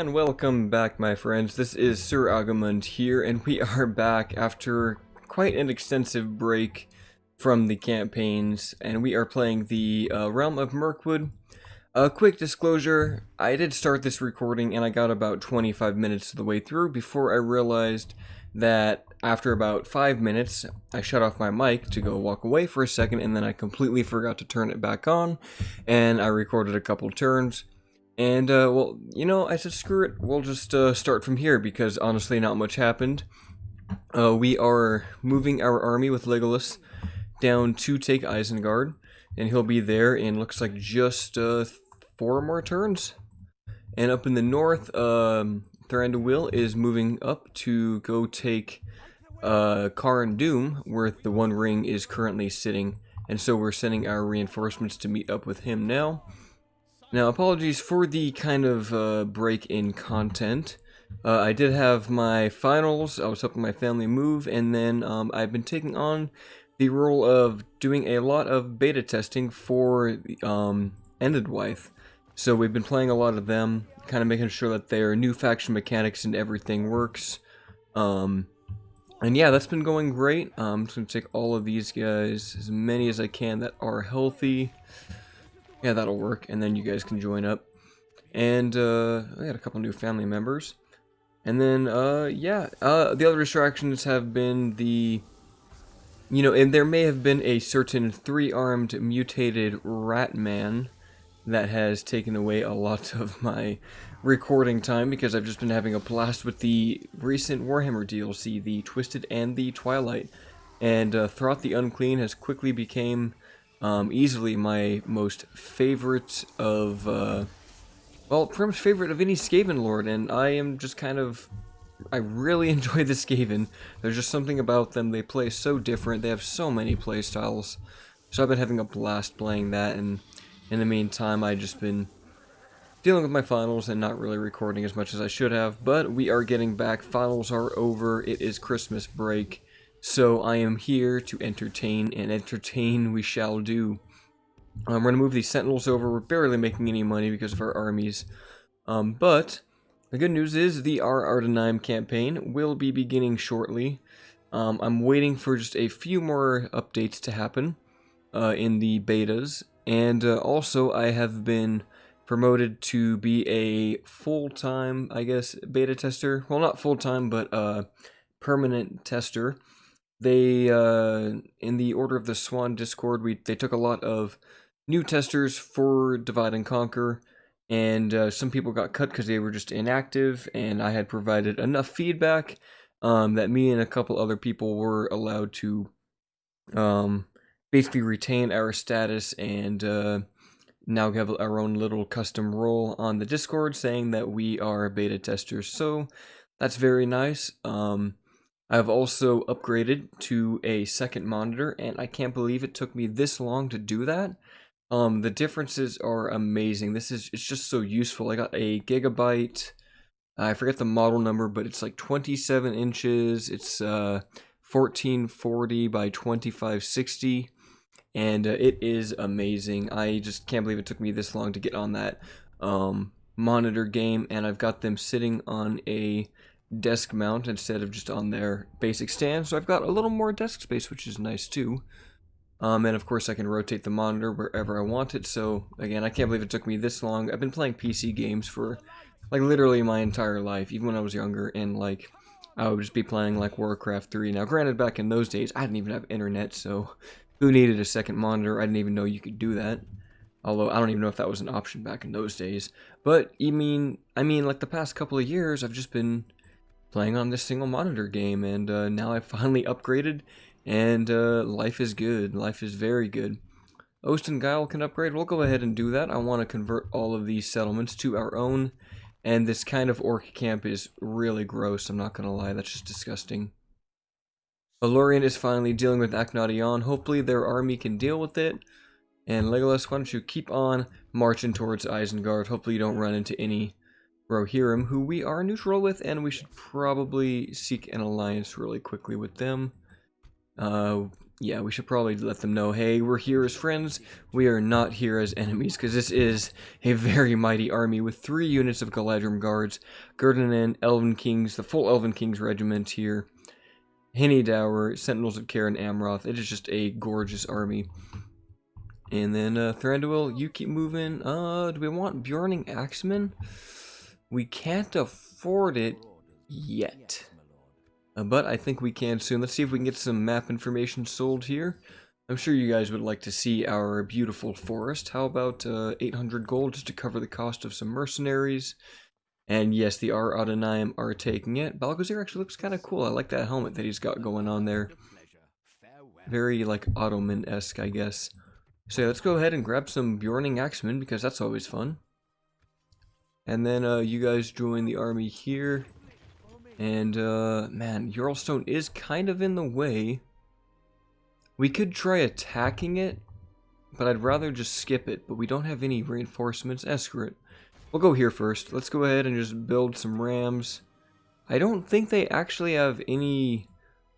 And welcome back, my friends. This is Sir Agamund here, and we are back after quite an extensive break from the campaigns, and we are playing the Realm of Mirkwood. A quick disclosure, I did start this recording and I got about 25 minutes of the way through before I realized that after about 5 minutes, I shut off my mic to go walk away for a second, and then I completely forgot to turn it back on, and I recorded a couple turns. And, well, you know, I said, screw it, we'll just start from here, because honestly not much happened. We are moving our army with Legolas down to take Isengard, and he'll be there in, looks like, just 4 more turns. And up in the north, Thranduil is moving up to go take Carn Doom, where the One Ring is currently sitting, and so we're sending our reinforcements to meet up with him now. Now, apologies for the kind of break in content. I did have my finals, I was helping my family move, and then I've been taking on the role of doing a lot of beta testing for Endedwythe. So we've been playing a lot of them, kind of making sure that their new faction mechanics and everything works. And yeah, that's been going great. I'm just going to take all of these guys, as many as I can that are healthy. Yeah, that'll work, and then you guys can join up. And, I got a couple new family members. And then, the other distractions have been the, you know, and there may have been a certain 3-armed mutated rat man that has taken away a lot of my recording time, because I've just been having a blast with the recent Warhammer DLC, the Twisted and the Twilight. And, Throth the Unclean has quickly became easily my most favorite of, well, pretty much favorite of any Skaven Lord, and I am just kind of, I really enjoy the Skaven. There's just something about them, they play so different, they have so many playstyles, so I've been having a blast playing that, and in the meantime, I've just been dealing with my finals and not really recording as much as I should have, but we are getting back, finals are over, it is Christmas break. So I am here to entertain, and entertain we shall do. We're going to move these sentinels over. We're barely making any money because of our armies. But the good news is the Ardenheim campaign will be beginning shortly. I'm waiting for just a few more updates to happen in the betas. And also I have been promoted to be a full-time, I guess, beta tester. Well, not full-time, but permanent tester. They, in the Order of the Swan Discord, they took a lot of new testers for Divide and Conquer, and some people got cut because they were just inactive, and I had provided enough feedback that me and a couple other people were allowed to basically retain our status and now have our own little custom role on the Discord saying that we are beta testers, so that's very nice. I've also upgraded to a second monitor, and I can't believe it took me this long to do that. The differences are amazing. It's just so useful. I got a Gigabyte, I forget the model number, but it's like 27 inches, it's 1440 by 2560, and it is amazing. I just can't believe it took me this long to get on that monitor game, and I've got them sitting on a desk mount instead of just on their basic stand, so I've got a little more desk space, which is nice too. And of course I can rotate the monitor wherever I want it, so again, I can't believe it took me this long. I've been playing PC games for like literally my entire life, even when I was younger, and like I would just be playing like Warcraft 3. Now granted, back in those days I didn't even have internet, so who needed a second monitor? I didn't even know you could do that. Although I don't even know if that was an option back in those days. But I mean like the past couple of years I've just been playing on this single monitor game, and now I've finally upgraded, and life is good. Life is very good. Ost and Guile can upgrade. We'll go ahead and do that. I want to convert all of these settlements to our own, and this kind of orc camp is really gross, I'm not going to lie. That's just disgusting. Elurian is finally dealing with Aknadion. Hopefully their army can deal with it. And Legolas, why don't you keep on marching towards Isengard. Hopefully you don't run into any Rohirrim, who we are neutral with, and we should probably seek an alliance really quickly with them. yeah, we should probably let them know, hey, we're here as friends, we are not here as enemies, because this is a very mighty army with 3 units of Galadrim Guards, Gurdanan, Elven Kings, the full Elven Kings regiment here, Hinnydower, Sentinels of Care, and Amroth. It is just a gorgeous army. And then Thranduil, you keep moving. Do we want Bjorning Axemen? We can't afford it yet. But I think we can soon. Let's see if we can get some map information sold here. I'm sure you guys would like to see our beautiful forest. How about 800 gold just to cover the cost of some mercenaries? And yes, the Ar-Adonai are taking it. Balgazir actually looks kind of cool. I like that helmet that he's got going on there. Very, like, Ottoman-esque, I guess. So yeah, let's go ahead and grab some Bjorning Axemen, because that's always fun. And then you guys join the army here. And, man, Jarlstone is kind of in the way. We could try attacking it, but I'd rather just skip it. But we don't have any reinforcements. Screw it. We'll go here first. Let's go ahead and just build some rams. I don't think they actually have any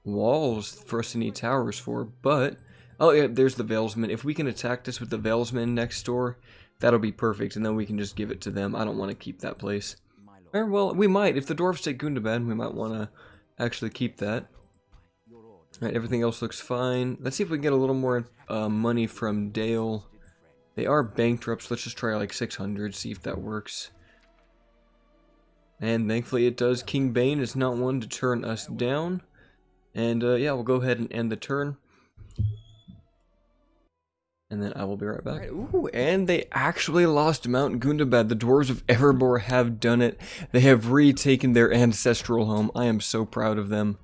walls for us to need towers for, but... Oh, yeah, there's the Valesmen. If we can attack this with the Valesmen next door, that'll be perfect, and then we can just give it to them. I don't want to keep that place. Or, well, we might. If the dwarves take Gundabad, we might want to actually keep that. Alright, everything else looks fine. Let's see if we can get a little more money from Dale. They are bankrupt, so let's just try like 600, see if that works. And thankfully it does. King Bane is not one to turn us down. And yeah, we'll go ahead and end the turn. And then I will be right back. Right, ooh, and they actually lost Mount Gundabad. The dwarves of Erebor have done it. They have retaken their ancestral home. I am so proud of them.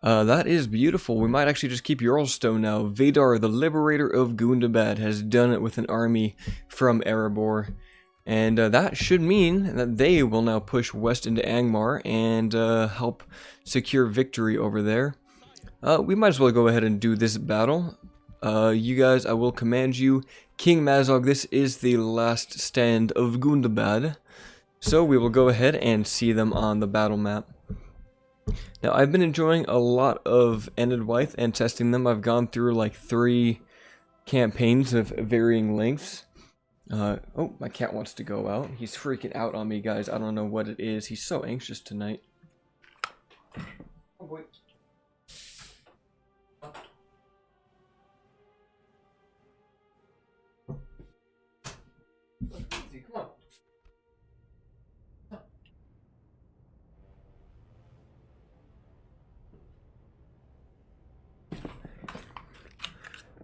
That is beautiful. We might actually just keep Jarlstone now. Vidar, the liberator of Gundabad, has done it with an army from Erebor. And that should mean that they will now push west into Angmar and help secure victory over there. We might as well go ahead and do this battle. You guys, I will command you. King Mazog, this is the last stand of Gundabad. So we will go ahead and see them on the battle map. Now, I've been enjoying a lot of Enedwythe and testing them. I've gone through like 3 campaigns of varying lengths. Oh, my cat wants to go out. He's freaking out on me, guys. I don't know what it is. He's so anxious tonight. Oh, boy. Come on.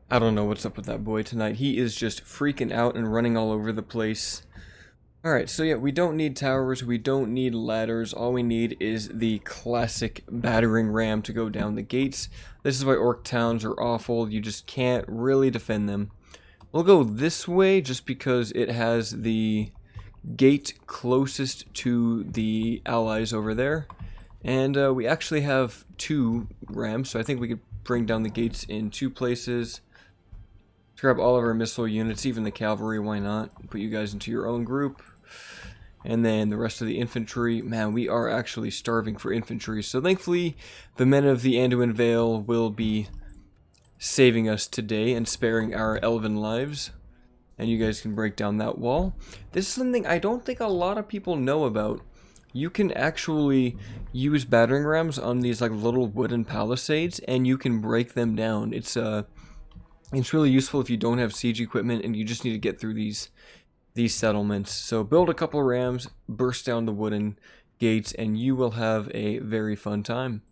I don't know what's up with that boy tonight. He is just freaking out and running all over the place. Alright, so yeah, we don't need towers, we don't need ladders. All we need is the classic battering ram to go down the gates. This is why orc towns are awful. You just can't really defend them. We'll go this way just because it has the gate closest to the allies over there. And we actually have 2 rams, so I think we could bring down the gates in 2 places. Let's grab all of our missile units, even the cavalry, why not? Put you guys into your own group. And then the rest of the infantry. Man, we are actually starving for infantry. So thankfully, the men of the Anduin Vale will be saving us today and sparing our elven lives. And you guys can break down that wall. This is something I don't think a lot of people know about. You can actually use battering rams on these like little wooden palisades, and you can break them down. It's really useful if you don't have siege equipment and you just need to get through these settlements. So build a couple of rams, burst down the wooden gates, and you will have a very fun time.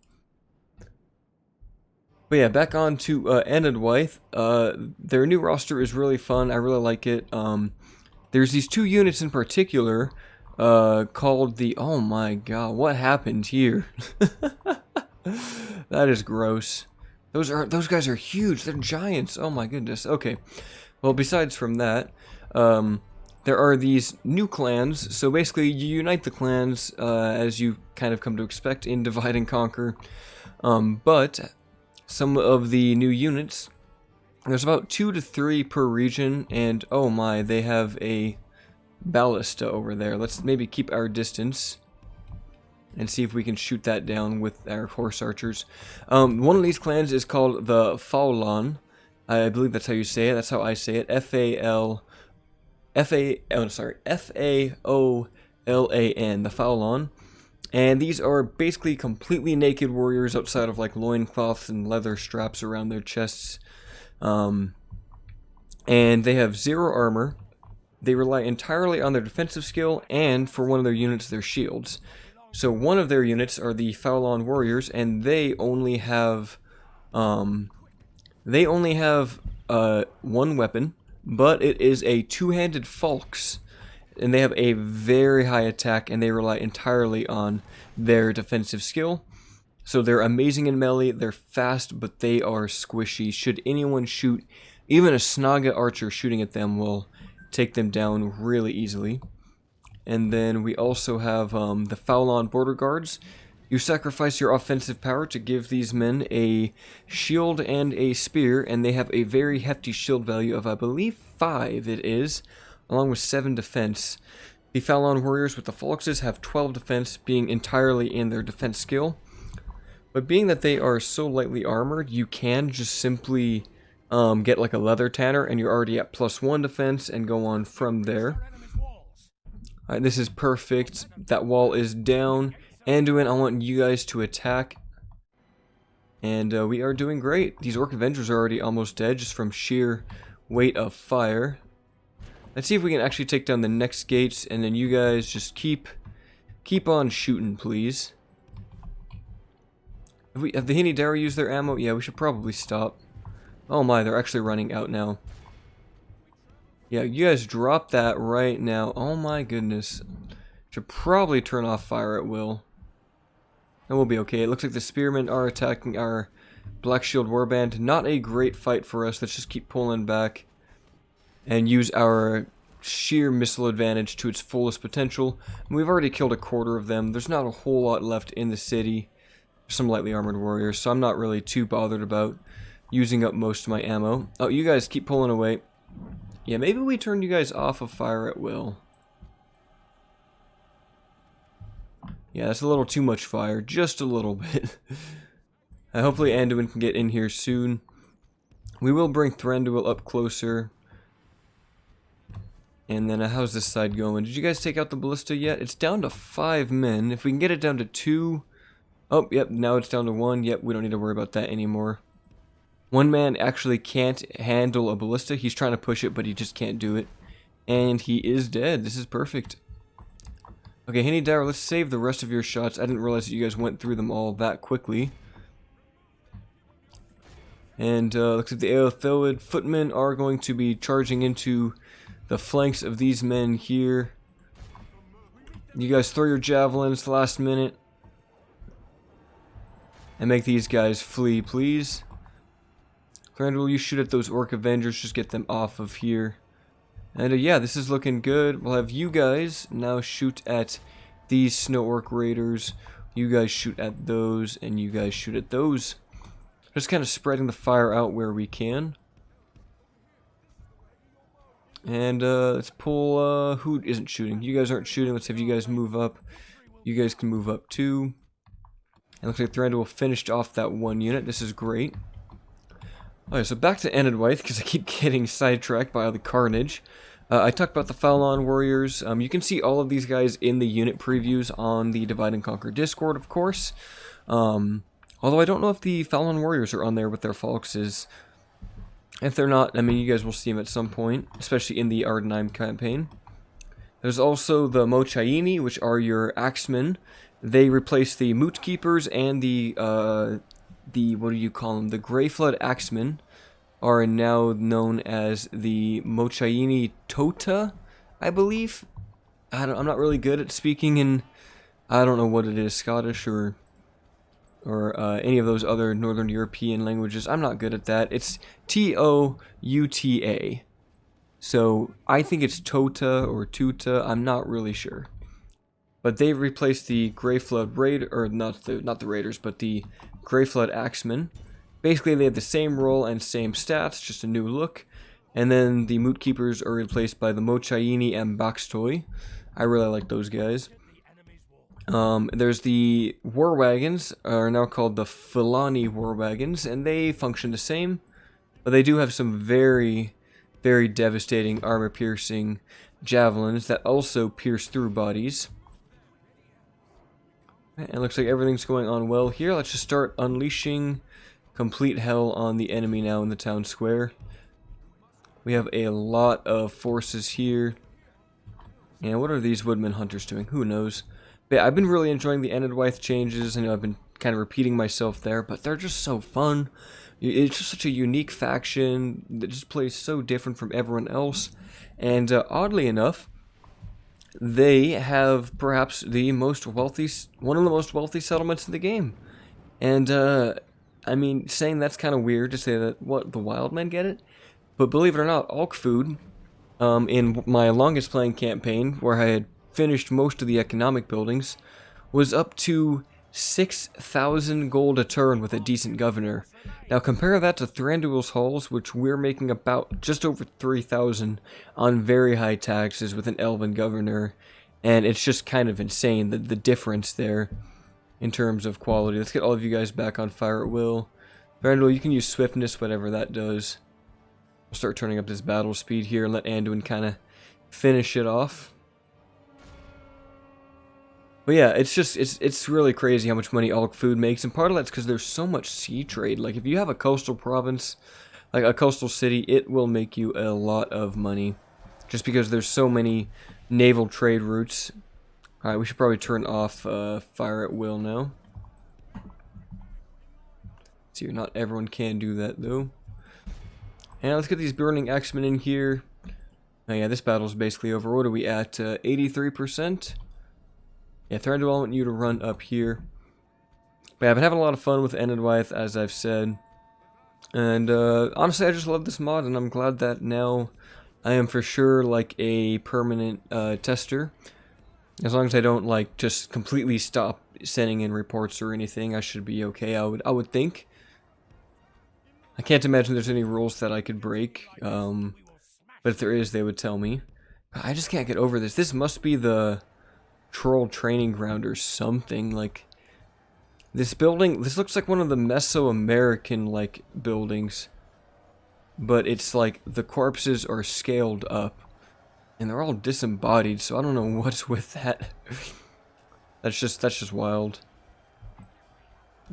But yeah, back on to Enedwythe. Their new roster is really fun. I really like it. There's these 2 units in particular called the... Oh my god, what happened here? That is gross. Those guys are huge. They're giants. Oh my goodness. Okay. Well, besides from that, there are these new clans. So basically, you unite the clans as you kind of come to expect in Divide and Conquer. But some of the new units, there's about 2 to 3 per region, and oh my, they have a ballista over there. Let's maybe keep our distance. and see if we can shoot that down with our horse archers. One of these clans is called the Faulan. I believe that's how you say it. That's how I say it. F-A-O-L-A-N, the Faulan. And these are basically completely naked warriors outside of like loincloths and leather straps around their chests. And they have 0 armor. They rely entirely on their defensive skill, and for one of their units, their shields. So one of their units are the Faulan warriors, and they only have one weapon, but it is a two-handed falx, and they have a very high attack, and they rely entirely on their defensive skill. So they're amazing in melee, they're fast, but they are squishy. Should anyone shoot, even a Snaga archer shooting at them will take them down really easily. And then we also have the Faulan border guards. You sacrifice your offensive power to give these men a shield and a spear, and they have a very hefty shield value of, I believe, 5 it is, along with 7 defense. The Faulan warriors with the Falxes have 12 defense, being entirely in their defense skill. But being that they are so lightly armored, you can just simply get like a leather tanner, and you're already at +1 defense, and go on from there. Alright, this is perfect. That wall is down. Anduin, I want you guys to attack. And we are doing great. These Orc Avengers are already almost dead just from sheer weight of fire. Let's see if we can actually take down the next gates, and then you guys just keep on shooting, please. Have the Hinidara used their ammo? Yeah, we should probably stop. Oh my, they're actually running out now. Yeah, you guys drop that right now. Oh my goodness. Should probably turn off fire at will. And we'll be okay. It looks like the spearmen are attacking our Black Shield Warband. Not a great fight for us. Let's just keep pulling back and use our sheer missile advantage to its fullest potential. And we've already killed a quarter of them. There's not a whole lot left in the city. Some lightly armored warriors, so I'm not really too bothered about using up most of my ammo. Oh, you guys keep pulling away. Yeah, maybe we turn you guys off of fire at will. Yeah, that's a little too much fire. Just a little bit. Hopefully Anduin can get in here soon. We will bring Thranduil up closer. And then how's this side going? Did you guys take out the ballista yet? It's down to 5 men. If we can get it down to 2... Oh, yep, now it's down to 1. Yep, we don't need to worry about that anymore. One man actually can't handle a ballista. He's trying to push it, but he just can't do it. And he is dead. This is perfect. Okay, Hinidara, let's save the rest of your shots. I didn't realize that you guys went through them all that quickly. And looks like the Aethelid footmen are going to be charging into the flanks of these men here. You guys throw your javelins last minute. And make these guys flee, please. Thranduil, you shoot at those Orc Avengers, just get them off of here. And yeah, this is looking good. We'll have you guys now shoot at these Snow Orc Raiders. You guys shoot at those, and you guys shoot at those. Just kind of spreading the fire out where we can. And let's pull, who isn't shooting? You guys aren't shooting, let's have you guys move up. You guys can move up too. And looks like Thranduil finished off that one unit. This is great. Alright, so back to Enedwaith, because I keep getting sidetracked by all the carnage. I talked about the Faulan warriors. You can see all of these guys in the unit previews on the Divide and Conquer Discord, of course. Although I don't know if the Faulan warriors are on there with their Falxes. If they're not, I mean, you guys will see them at some point, especially in the Ardenheim campaign. There's also the Mochaini, which are your Axemen. They replace the Moot Keepers and the what do you call them? The Greyflood Axemen are now known as the Mochaini Tota, I believe. I'm not really good at speaking in, I don't know what it is, Scottish or any of those other Northern European languages. I'm not good at that. It's Touta. So I think it's Tota or Tuta. I'm not really sure. But they've replaced the Greyflood Raider, or not the Raiders, but the Greyflood Axemen. Basically, they have the same role and same stats, just a new look. And then the Moot Keepers are replaced by the Mochaini and Baxtoy. I really like those guys. There's the war wagons, are now called the Filani war wagons, and they function the same, but they do have some very, very devastating armor-piercing javelins that also pierce through bodies. And it looks like everything's going on well here. Let's just start unleashing complete hell on the enemy now in the town square. We have a lot of forces here. And what are these woodman hunters doing? Who knows? But yeah, I've been really enjoying the Enedwythe changes. I know I've been kind of repeating myself there, but they're just so fun. It's just such a unique faction that just plays so different from everyone else. And oddly enough, they have perhaps the most wealthy, one of the most wealthy settlements in the game. And I mean, saying that's kind of weird to say that, what, the wild men get it? But believe it or not, Alk food, in my longest playing campaign, where I had finished most of the economic buildings, was up to 6,000 gold a turn with a decent governor. Now compare that to Thranduil's halls, which we're making about just over 3,000 on very high taxes with an elven governor, and it's just kind of insane, the difference there in terms of quality. Let's get all of you guys back on fire at will. Thranduil, you can use swiftness, whatever that does. We'll start turning up this battle speed here and let Anduin kind of finish it off. But yeah, it's really crazy how much money Alk food makes, and part of that's because there's so much sea trade. Like, if you have a coastal province, like a coastal city, it will make you a lot of money, just because there's so many naval trade routes. Alright, we should probably turn off fire at will now. See, not everyone can do that, though. And let's get these burning axemen in here. Oh yeah, this battle's basically over. What are we at? 83%? Yeah, Thranduil, I want you to run up here. But yeah, I've been having a lot of fun with Enedwythe, as I've said. And honestly, I just love this mod, and I'm glad that now I am for sure like a permanent tester. As long as I don't like just completely stop sending in reports or anything, I should be okay. I would think. I can't imagine there's any rules that I could break. But if there is, they would tell me. I just can't get over this. This must be the troll training ground or something. Like, this building, this looks like one of the Mesoamerican like buildings, but it's like the corpses are scaled up and they're all disembodied, so I don't know what's with that. that's just wild.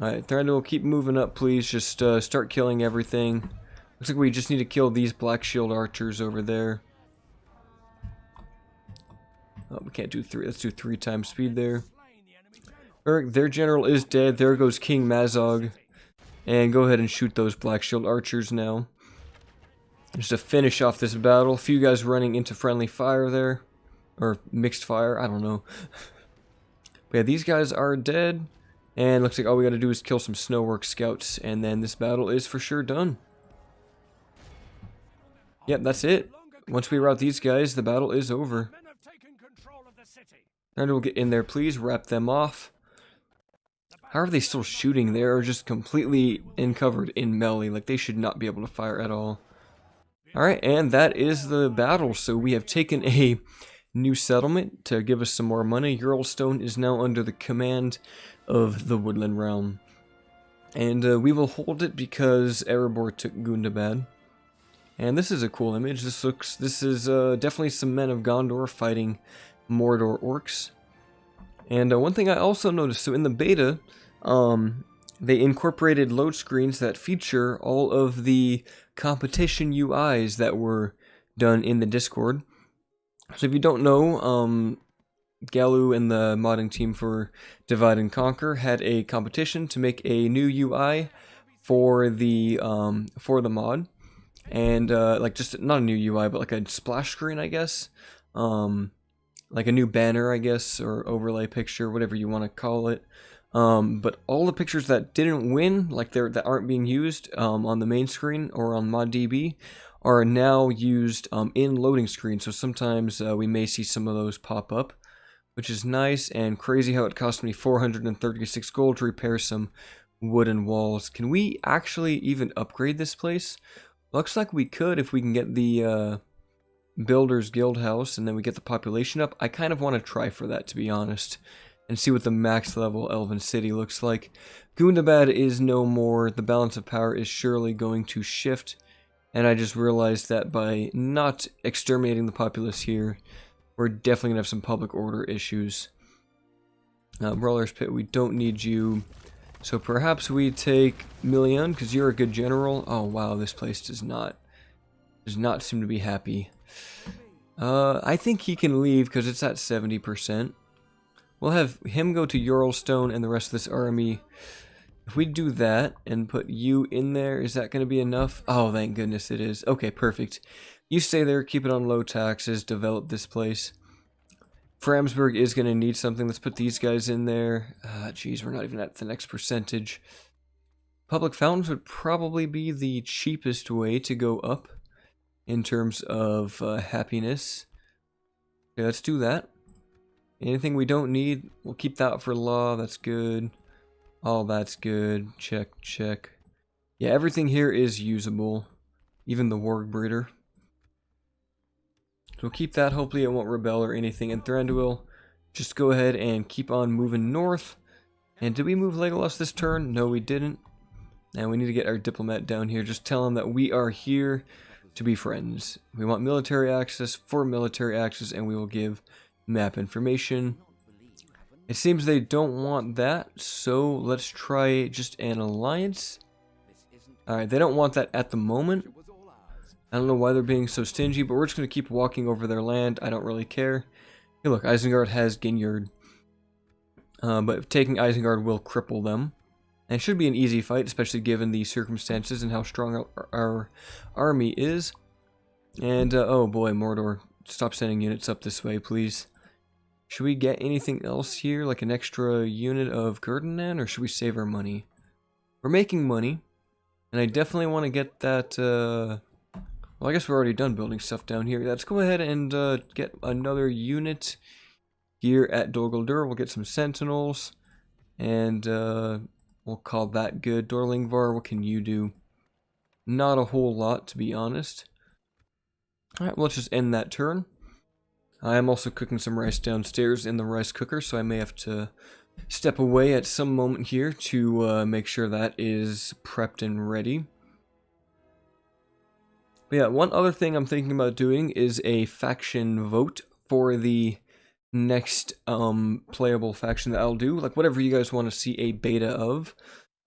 Alright, Thranduil, keep moving up, please. Just start killing everything. Looks like we just need to kill these black shield archers over there. Oh, we can't do 3. Let's do 3 times speed there. Eric, their general is dead. There goes King Mazog. And go ahead and shoot those black shield archers now. Just to finish off this battle. A few guys running into friendly fire there. Or mixed fire, I don't know. But yeah, these guys are dead. And looks like all we gotta do is kill some Snowwork scouts. And then this battle is for sure done. Yep, that's it. Once we rout these guys, the battle is over. And we'll get in there, please. Wrap them off. How are they still shooting? They are just completely uncovered in melee. Like, they should not be able to fire at all. Alright, and that is the battle. So we have taken a new settlement to give us some more money. Yurlstone is now under the command of the Woodland Realm. And we will hold it because Erebor took Gundabad. And this is a cool image. This is definitely some men of Gondor fighting Mordor orcs. And one thing I also noticed, so in the beta, they incorporated load screens that feature all of the competition UIs that were done in the Discord. So if you don't know, Galu and the modding team for Divide and Conquer had a competition to make a new UI for the mod. And like, just not a new UI, but like a splash screen, I guess. Like a new banner, I guess, or overlay picture, whatever you want to call it. But all the pictures that didn't win, like that aren't being used on the main screen or on ModDB, are now used in loading screens. So sometimes we may see some of those pop up, which is nice. And crazy how it cost me 436 gold to repair some wooden walls. Can we actually even upgrade this place? Looks like we could if we can get the Builders Guild House and then we get the population up. I kind of want to try for that, to be honest. and see what the max level Elven City looks like. Gundabad is no more. The balance of power is surely going to shift. And I just realized that by not exterminating the populace here, we're definitely going to have some public order issues. Brawler's Pit, we don't need you. So perhaps we take Million, because you're a good general. Oh wow, this place does not seem to be happy. I think he can leave because it's at 70%. We'll have him go to Yorlstone and the rest of this army. If we do that and put you in there, is that going to be enough? Oh, thank goodness it is. Okay, perfect. You stay there, keep it on low taxes, develop this place. Framsburg is going to need something. Let's put these guys in there. Geez, we're not even at the next percentage. Public fountains would probably be the cheapest way to go up in terms of happiness. Okay, let's do that. Anything we don't need, we'll keep that for law. That's good. All that's good. Check, check. Yeah, everything here is usable. Even the Warg Breeder. So we'll keep that. Hopefully it won't rebel or anything. And Thranduil, just go ahead and keep on moving north. And did we move Legolas this turn? No, we didn't. And we need to get our diplomat down here. Just tell him that we are here to be friends. We want military access for military access, and we will give map information. It seems they don't want that, so let's try just an alliance. Alright, they don't want that at the moment. I don't know why they're being so stingy, but we're just going to keep walking over their land. I don't really care. Hey, look, Isengard has Ginyard. But taking Isengard will cripple them. And it should be an easy fight, especially given the circumstances and how strong our army is. And, oh boy, Mordor. Stop sending units up this way, please. Should we get anything else here, like an extra unit of Gurdanan, or should we save our money? We're making money, and I definitely want to get that, well, I guess we're already done building stuff down here. Let's go ahead and get another unit here at Dol Guldur. We'll get some sentinels, and we'll call that good. Dorlingvar, what can you do? Not a whole lot, to be honest. Alright, well, let's just end that turn. I am also cooking some rice downstairs in the rice cooker, so I may have to step away at some moment here to make sure that is prepped and ready. But yeah, one other thing I'm thinking about doing is a faction vote for the next playable faction that I'll do. Like, whatever you guys want to see a beta of.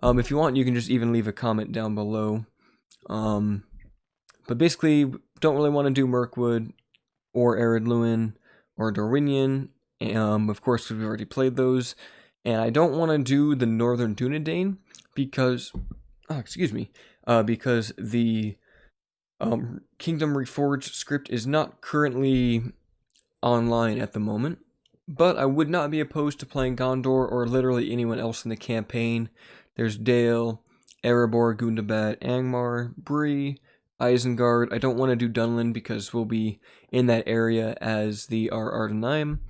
If you want, you can just even leave a comment down below. But basically, don't really want to do Mirkwood or Ered Luin or Dorwinion, of course, because we've already played those. And I don't want to do the Northern Dunedain because, because the Kingdom Reforged script is not currently online at the moment. But I would not be opposed to playing Gondor or literally anyone else in the campaign. There's Dale, Erebor, Gundabad, Angmar, Bree, Isengard. I don't want to do Dunland because we'll be in that area as the Ardenaim.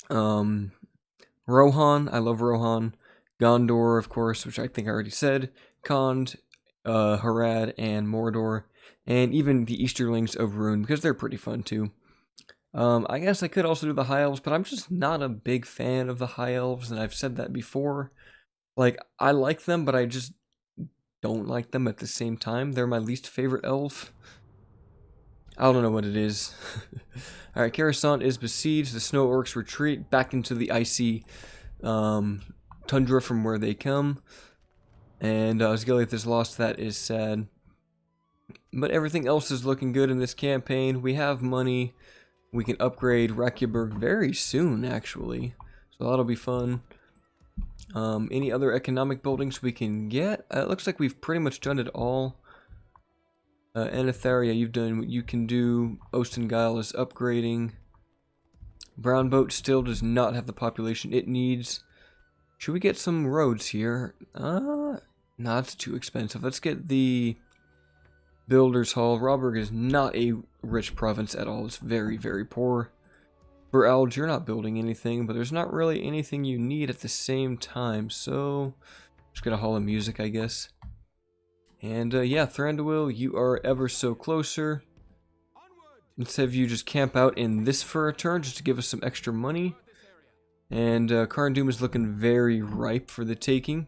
Rohan, I love Rohan. Gondor, of course, which I think I already said. Khand, Harad, and Mordor. And even the Easterlings of Rune, because they're pretty fun too. I guess I could also do the High Elves, but I'm just not a big fan of the High Elves, and I've said that before. Like, I like them, but I just don't like them at the same time. They're my least favorite elf. I don't know what it is. Alright, Coruscant is besieged. The Snow Orcs retreat back into the icy tundra from where they come. And Osgiliath is lost. That is sad. But everything else is looking good in this campaign. We have money. We can upgrade Reykjaberg very soon, actually. So that'll be fun. Any other economic buildings we can get? It looks like we've pretty much done it all. Enetharia, you've done what you can do. Ostengyle is upgrading. Brownboat still does not have the population it needs. Should we get some roads here? No, it's too expensive. Let's get the Builders Hall. Rawburg is not a rich province at all. It's very, very poor. For Alge, you're not building anything, but there's not really anything you need at the same time, so just gonna Hall of Music, I guess. And yeah, Thranduil, you are ever so closer. Let's have you just camp out in this for a turn, just to give us some extra money. And Thranduil is looking very ripe for the taking.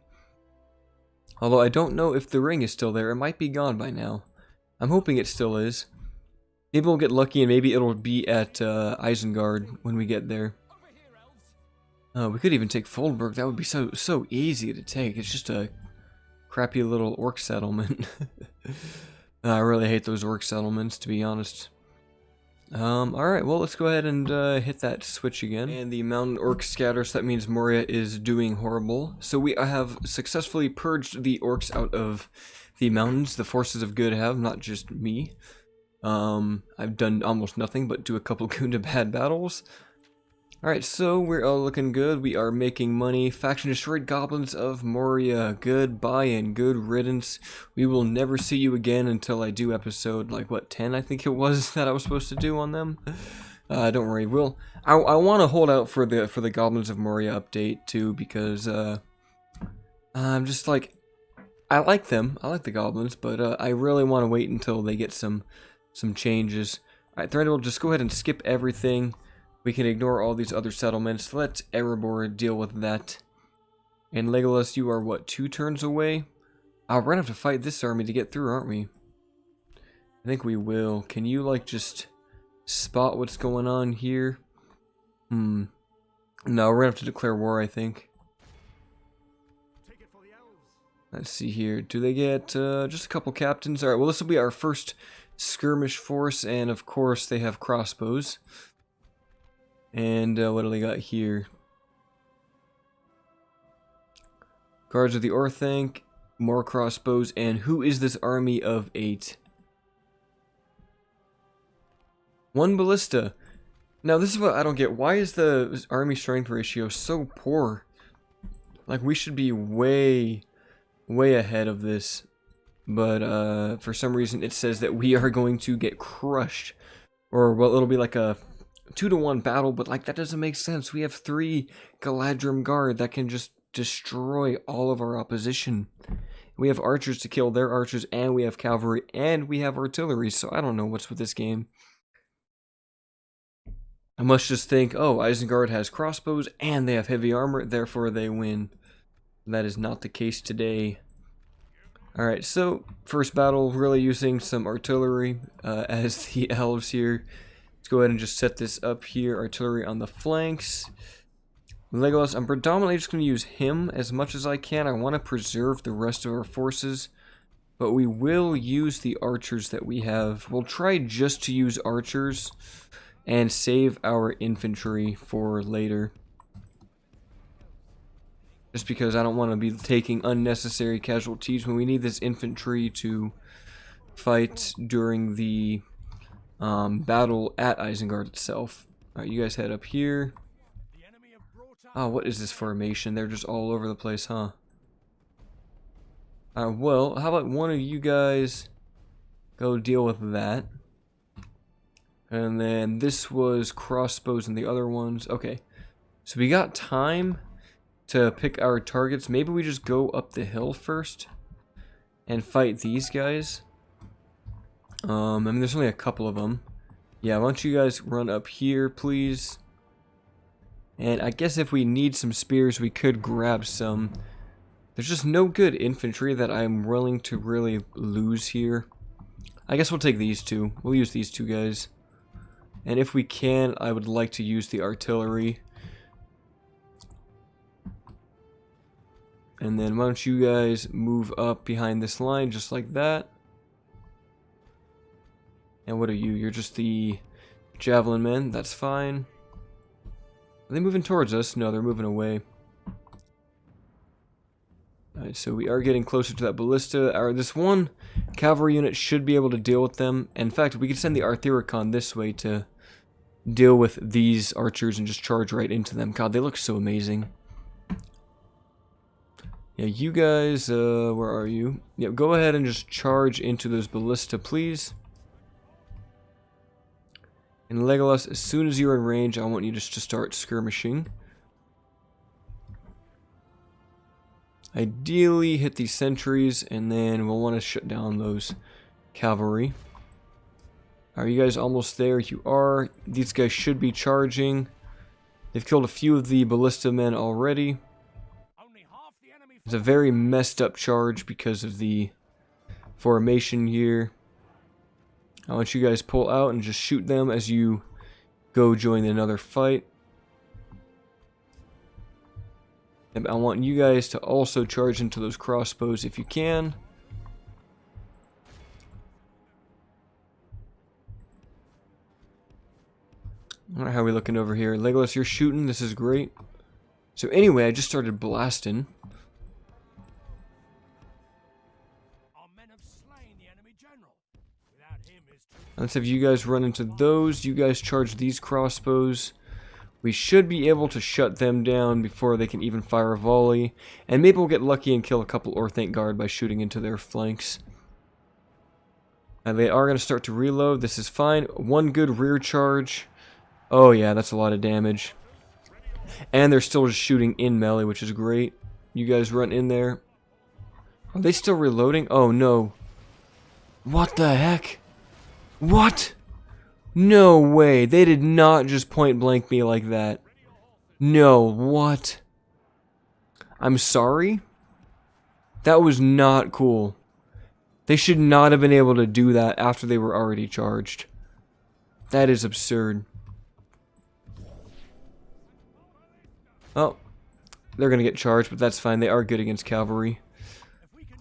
Although I don't know if the ring is still there. It might be gone by now. I'm hoping it still is. Maybe we'll get lucky and maybe it'll be at Isengard when we get there. We could even take Foldberg. That would be so easy to take. It's just a crappy little orc settlement. I really hate those orc settlements, to be honest. Alright, well, let's go ahead and hit that switch again. And the mountain orc scatters, that means Moria is doing horrible. So we have successfully purged the orcs out of the mountains. The forces of good have, not just me. I've done almost nothing but do a couple good to bad battles. Alright, so we're all looking good. We are making money. Faction destroyed goblins of Moria. Goodbye and good riddance. We will never see you again until I do episode, like, what, 10 I think it was that I was supposed to do on them? Don't worry, I want to hold out for the Goblins of Moria update, too, because, I'm just like, I like them. I like the goblins, but, I really want to wait until they get some changes. Alright, Thranduil, just go ahead and skip everything. We can ignore all these other settlements. Let Erebor deal with that. And Legolas, you are, what, 2 turns away? We're gonna have to fight this army to get through, aren't we? I think we will. Can you, like, just spot what's going on here? No, we're gonna have to declare war, I think. Let's see here. Do they get just a couple captains? Alright, well, this will be our first skirmish force, and of course they have crossbows. And what do they got here? Guards of the Orthanc, more crossbows, and who is this army of 8? 1 ballista. Now this is what I don't get. Why is the army strength ratio so poor? Like, we should be way ahead of this. But for some reason it says that we are going to get crushed. Or, well, it'll be like a 2-to-1 battle, but like that doesn't make sense. We have 3 Galadrim Guard that can just destroy all of our opposition. We have archers to kill their archers, and we have cavalry, and we have artillery, so I don't know what's with this game. I must just think, oh, Isengard has crossbows, and they have heavy armor, therefore they win. That is not the case today. Alright, so, first battle, really using some artillery as the elves here. Let's go ahead and just set this up here. Artillery on the flanks. Legolas, I'm predominantly just going to use him as much as I can. I want to preserve the rest of our forces. But we will use the archers that we have. We'll try just to use archers and save our infantry for later. Just because I don't want to be taking unnecessary casualties when we need this infantry to fight during the battle at Isengard itself. Alright, you guys head up here. Oh, what is this formation? They're just all over the place, huh? Well, how about one of you guys go deal with that? And then this was crossbows and the other ones. Okay, so we got time to pick our targets. Maybe we just go up the hill first and fight these guys. I mean, there's only a couple of them. Yeah, why don't you guys run up here, please? And I guess if we need some spears, we could grab some. There's just no good infantry that I'm willing to really lose here. I guess we'll take these two. We'll use these 2 guys. And if we can, I would like to use the artillery. And then why don't you guys move up behind this line just like that. And what are you? You're just the javelin men. That's fine. Are they moving towards us? No, they're moving away. Alright, so we are getting closer to that ballista. This one cavalry unit should be able to deal with them. In fact, we could send the Arthuricon this way to deal with these archers and just charge right into them. God, they look so amazing. Yeah, you guys, where are you? Yeah, go ahead and just charge into those ballista, please. And Legolas, as soon as you're in range, I want you just to start skirmishing. Ideally, hit these sentries, and then we'll want to shut down those cavalry. Are you guys almost there? You are. These guys should be charging. They've killed a few of the ballista men already. It's a very messed up charge because of the formation here. I want you guys pull out and just shoot them as you go join another fight. And I want you guys to also charge into those crossbows if you can. Alright, how are we looking over here? Legolas, you're shooting. This is great. So anyway, I just started blasting. Let's have you guys run into those. You guys charge these crossbows. We should be able to shut them down before they can even fire a volley. And maybe we'll get lucky and kill a couple Orthanc by shooting into their flanks. And they are going to start to reload. This is fine. One good rear charge. Oh yeah, that's a lot of damage. And they're still just shooting in melee, which is great. You guys run in there. Are they still reloading? Oh no. What the heck? What? No way. They did not just point blank me like that. No, what? I'm sorry? That was not cool. They should not have been able to do that after they were already charged. That is absurd. Oh, they're going to get charged, but that's fine. They are good against cavalry.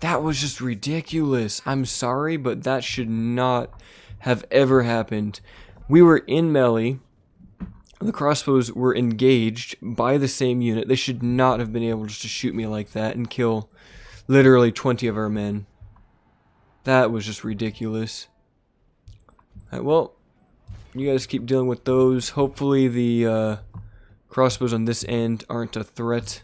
That was just ridiculous. I'm sorry, but that should not have ever happened. We were in melee. The crossbows were engaged by the same unit. They should not have been able just to shoot me like that and kill literally 20 of our men. That was just ridiculous. Alright, well, you guys keep dealing with those. Hopefully the crossbows on this end aren't a threat.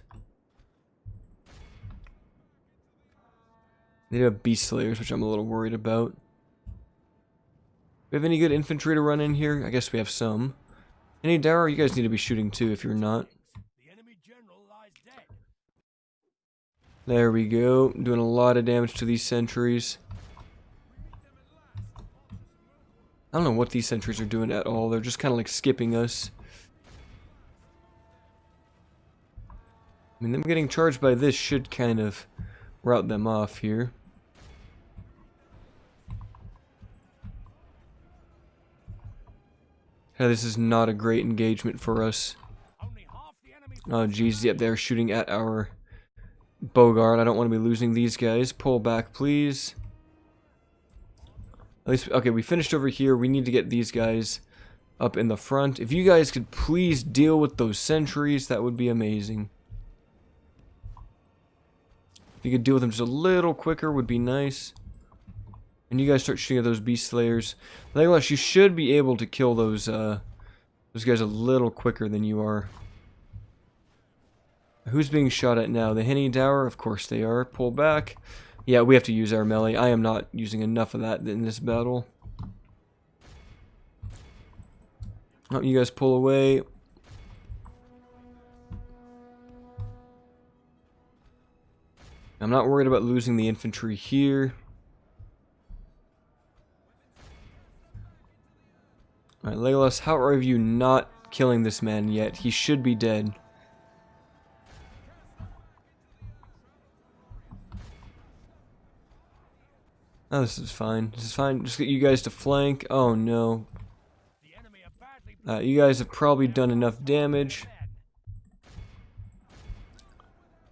They do have beast slayers, which I'm a little worried about. We have any good infantry to run in here? I guess we have some. Any Dower? You guys need to be shooting too if you're not. There we go. Doing a lot of damage to these sentries. I don't know what these sentries are doing at all. They're just kind of like skipping us. I mean, them getting charged by this should kind of rout them off here. Yeah, this is not a great engagement for us. Oh geez, yep, they're shooting at our Bogard. I don't want to be losing these guys. Pull back, please. At least, okay, we finished over here. We need to get these guys up in the front. If you guys could please deal with those sentries, that would be amazing. If you could deal with them just a little quicker, would be nice. And you guys start shooting at those beast slayers. Legolas, you should be able to kill those guys a little quicker than you are. Who's being shot at now? The Henny Dower? Of course they are. Pull back. Yeah, we have to use our melee. I am not using enough of that in this battle. Oh, you guys pull away. I'm not worried about losing the infantry here. Alright, Legolas, how are you not killing this man yet? He should be dead. Oh, this is fine. This is fine. Just get you guys to flank. Oh, no. You guys have probably done enough damage.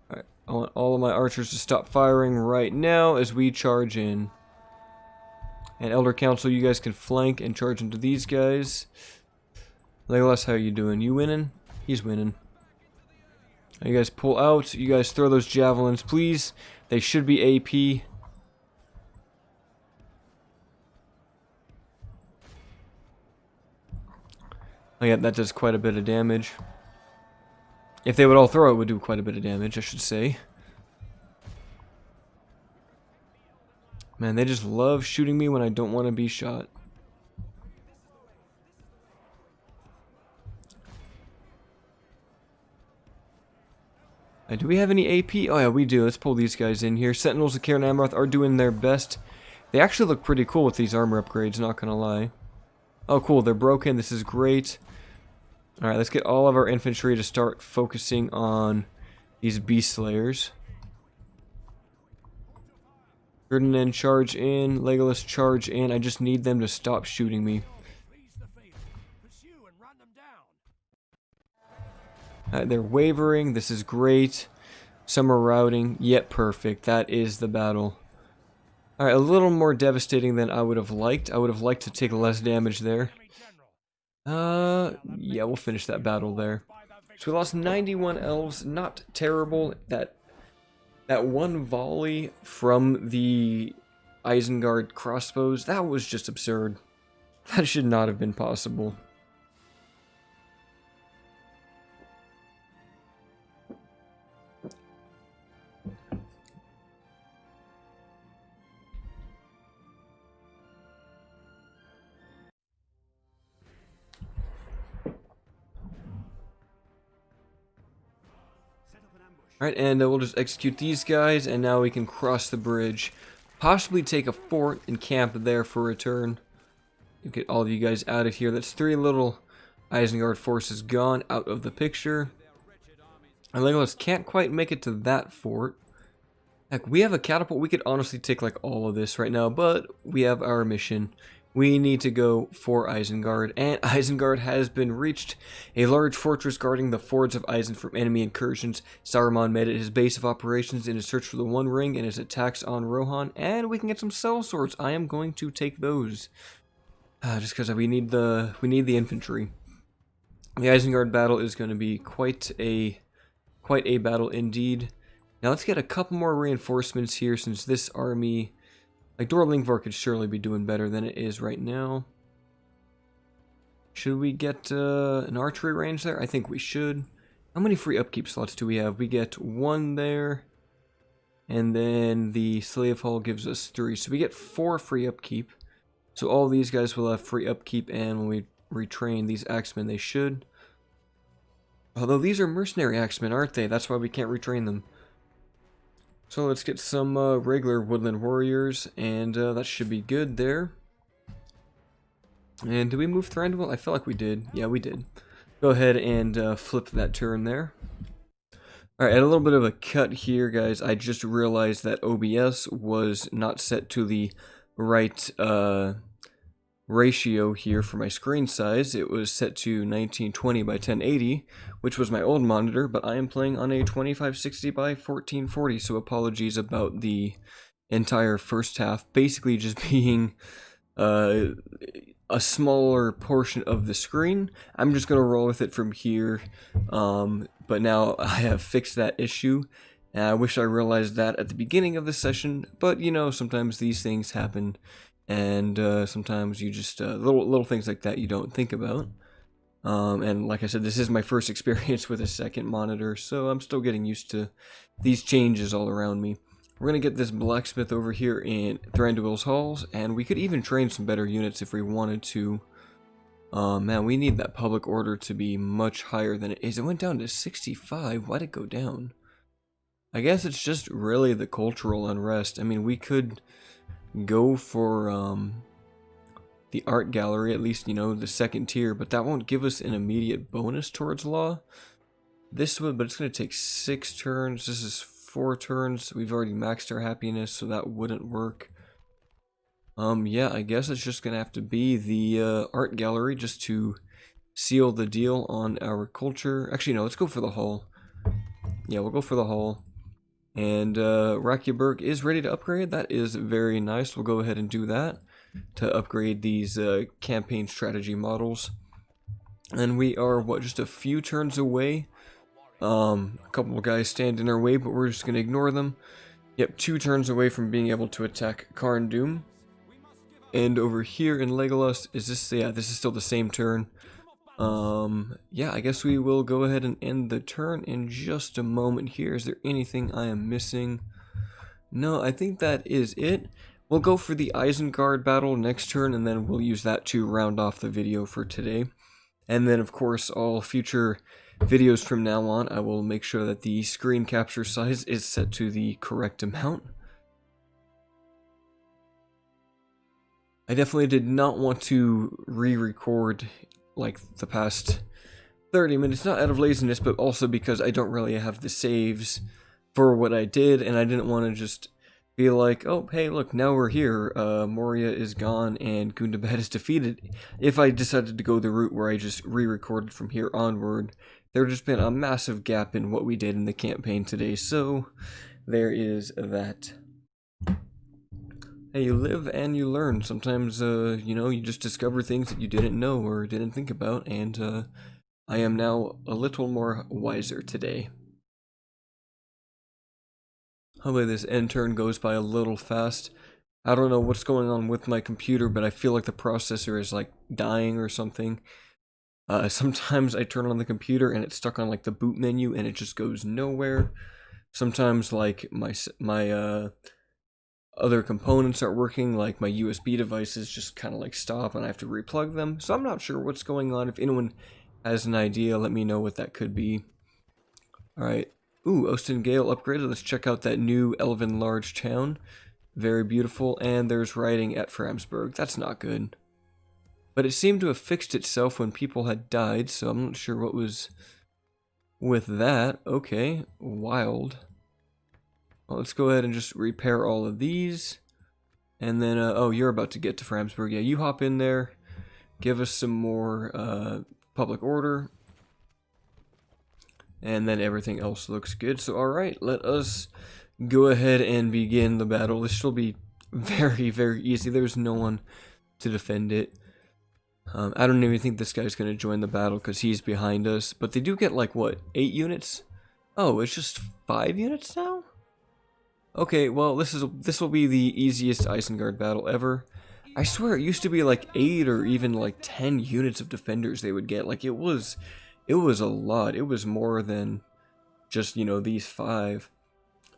Alright, I want all of my archers to stop firing right now as we charge in. And Elder Council, you guys can flank and charge into these guys. Legolas, how are you doing? You winning? He's winning. Now you guys pull out. You guys throw those javelins, please. They should be AP. Oh yeah, that does quite a bit of damage. If they would all throw it, would do quite a bit of damage, I should say. Man, they just love shooting me when I don't want to be shot. Do we have any AP? Oh yeah, we do. Let's pull these guys in here. Sentinels of Cairn Amroth are doing their best. They actually look pretty cool with these armor upgrades, not gonna lie. Oh cool, they're broken. This is great. Alright, let's get all of our infantry to start focusing on these beast slayers. Ferdinand, charge in. Legolas, charge in. I just need them to stop shooting me. They're wavering. This is great. Some are routing. Yet perfect. That is the battle. Alright, a little more devastating than I would have liked. I would have liked to take less damage there. Yeah, we'll finish that battle there. So we lost 91 elves. Not terrible. That one volley from the Isengard crossbows, that was just absurd. That should not have been possible. Alright, and we'll just execute these guys, and now we can cross the bridge. Possibly take a fort and camp there for a turn. Get all of you guys out of here. That's 3 little Isengard forces gone out of the picture. And Legolas can't quite make it to that fort. Heck, we have a catapult. We could honestly take like all of this right now, but we have our mission. We need to go for Isengard, and Isengard has been reached. A large fortress guarding the fords of Isen from enemy incursions. Saruman made it his base of operations in his search for the One Ring and his attacks on Rohan, and we can get some sellswords. I am going to take those, just because we need the infantry. The Isengard battle is going to be quite a battle indeed. Now let's get a couple more reinforcements here, since this army, like Dorlingvar, could surely be doing better than it is right now. Should we get an archery range there? I think we should. How many free upkeep slots do we have? We get 1 there, and then the slave hall gives us 3, so we get 4 free upkeep. So all these guys will have free upkeep, and when we retrain these axemen, they should. Although these are mercenary axemen, aren't they? That's why we can't retrain them. So let's get some regular woodland warriors, and that should be good there. And did we move Thranduil? I feel like we did. Yeah, we did. Go ahead and flip that turn there. Alright, a little bit of a cut here, guys. I just realized that OBS was not set to the right ratio here for my screen size. It was set to 1920 by 1080, which was my old monitor, but I am playing on a 2560 by 1440, so apologies about the entire first half basically just being a smaller portion of the screen. I'm just going to roll with it from here, but now I have fixed that issue. And I wish I realized that at the beginning of the session, but you know, sometimes these things happen. And sometimes you just, little things like that you don't think about. And like I said, this is my first experience with a second monitor, so I'm still getting used to these changes all around me. We're going to get this blacksmith over here in Thranduil's halls, and we could even train some better units if we wanted to. Man, we need that public order to be much higher than it is. It went down to 65. Why'd it go down? I guess it's just really the cultural unrest. I mean, we could go for the art gallery, at least, you know, the second tier, but that won't give us an immediate bonus towards law. This would, but it's going to take 6 turns. This is 4 turns. We've already maxed our happiness, so that wouldn't work. Yeah, I guess it's just going to have to be the art gallery just to seal the deal on our culture. Actually, no, let's go for the hall. Yeah, we'll go for the hall. And Rakyaberg is ready to upgrade. That is very nice. We'll go ahead and do that to upgrade these campaign strategy models. And we are, what, just a few turns away. A couple of guys stand in our way, but we're just going to ignore them. Yep, 2 turns away from being able to attack Karn Doom. And over here in Legolas, is this, yeah, this is still the same turn. Yeah, I guess we will go ahead and end the turn in just a moment here. Is there anything I am missing? No, I think that is it. We'll go for the Isengard battle next turn, and then we'll use that to round off the video for today. And then, of course, all future videos from now on, I will make sure that the screen capture size is set to the correct amount. I definitely did not want to re-record like the past 30 minutes, not out of laziness, but also because I don't really have the saves for what I did, and I didn't want to just be like, oh, hey, look, now we're here, Moria is gone, and Gundabad is defeated. If I decided to go the route where I just re-recorded from here onward, there would just been a massive gap in what we did in the campaign today, so there is that. Hey, you live and you learn. Sometimes, you know, you just discover things that you didn't know or didn't think about, and, I am now a little more wiser today. Hopefully this end turn goes by a little fast. I don't know what's going on with my computer, but I feel like the processor is like dying or something. Sometimes I turn on the computer and it's stuck on like the boot menu and it just goes nowhere. Sometimes like my other components aren't working, like my USB devices just kind of like stop and I have to replug them. So I'm not sure what's going on. If anyone has an idea, let me know what that could be. Alright. Ooh, Ostin Gale upgraded. Let's check out that new elven large town. Very beautiful. And there's writing at Framsburg. That's not good. But it seemed to have fixed itself when people had died, so I'm not sure what was with that. Okay, wild. Well, let's go ahead and just repair all of these. And then, oh, you're about to get to Framsburg. Yeah, you hop in there. Give us some more, public order, and then everything else looks good. So alright, let us go ahead and begin the battle. This will be very, very easy. There's no one to defend it. I don't even think this guy's going to join the battle because he's behind us, but they do get like, what, 8 units? Oh, it's just 5 units now? Okay, well, this will be the easiest Isengard battle ever. I swear it used to be like 8 or even like 10 units of defenders they would get. Like it was a lot. It was more than just, you know, these 5.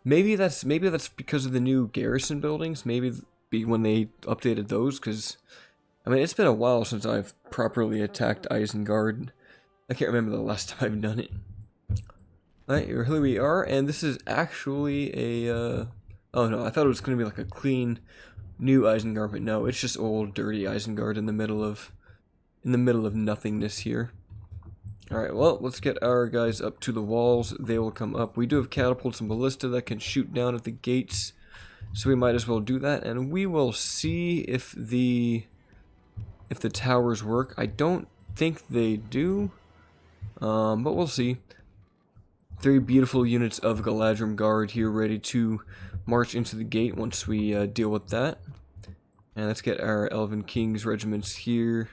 Maybe that's because of the new garrison buildings. Maybe when they updated those, because I mean it's been a while since I've properly attacked Isengard. I can't remember the last time I've done it. Alright, here we are, and this is actually a oh no, I thought it was gonna be like a clean new Isengard, but no, it's just old, dirty Isengard in the middle of nothingness here. Alright, well, let's get our guys up to the walls. They will come up. We do have catapults and ballista that can shoot down at the gates, so we might as well do that, and we will see if the towers work. I don't think they do, but we'll see. 3 beautiful units of Galadrim Guard here ready to march into the gate once we deal with that. And let's get our Elven Kings regiments here.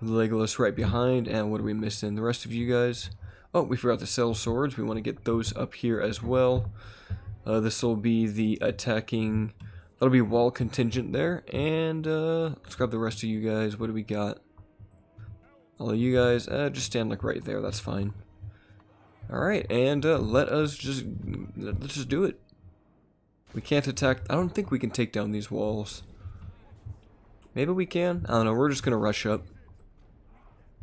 Legolas right behind, and what are we missing? The rest of you guys? Oh, we forgot to sell swords. We want to get those up here as well. This will be the attacking, that'll be wall contingent there. And let's grab the rest of you guys. What do we got? All of you guys, just stand like right there. That's fine. Alright, and let's just do it. We can't attack. I don't think we can take down these walls. Maybe we can? I don't know, we're just gonna rush up.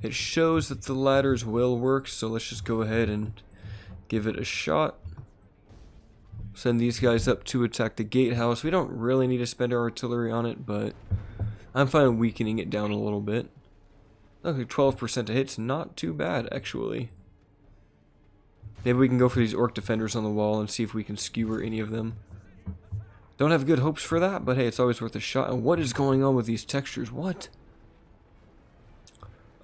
It shows that the ladders will work, so let's just go ahead and give it a shot. Send these guys up to attack the gatehouse. We don't really need to spend our artillery on it, but I'm fine weakening it down a little bit. Okay, 12% to hit's not too bad, actually. Maybe we can go for these orc defenders on the wall and see if we can skewer any of them. Don't have good hopes for that, but hey, it's always worth a shot. And what is going on with these textures? What?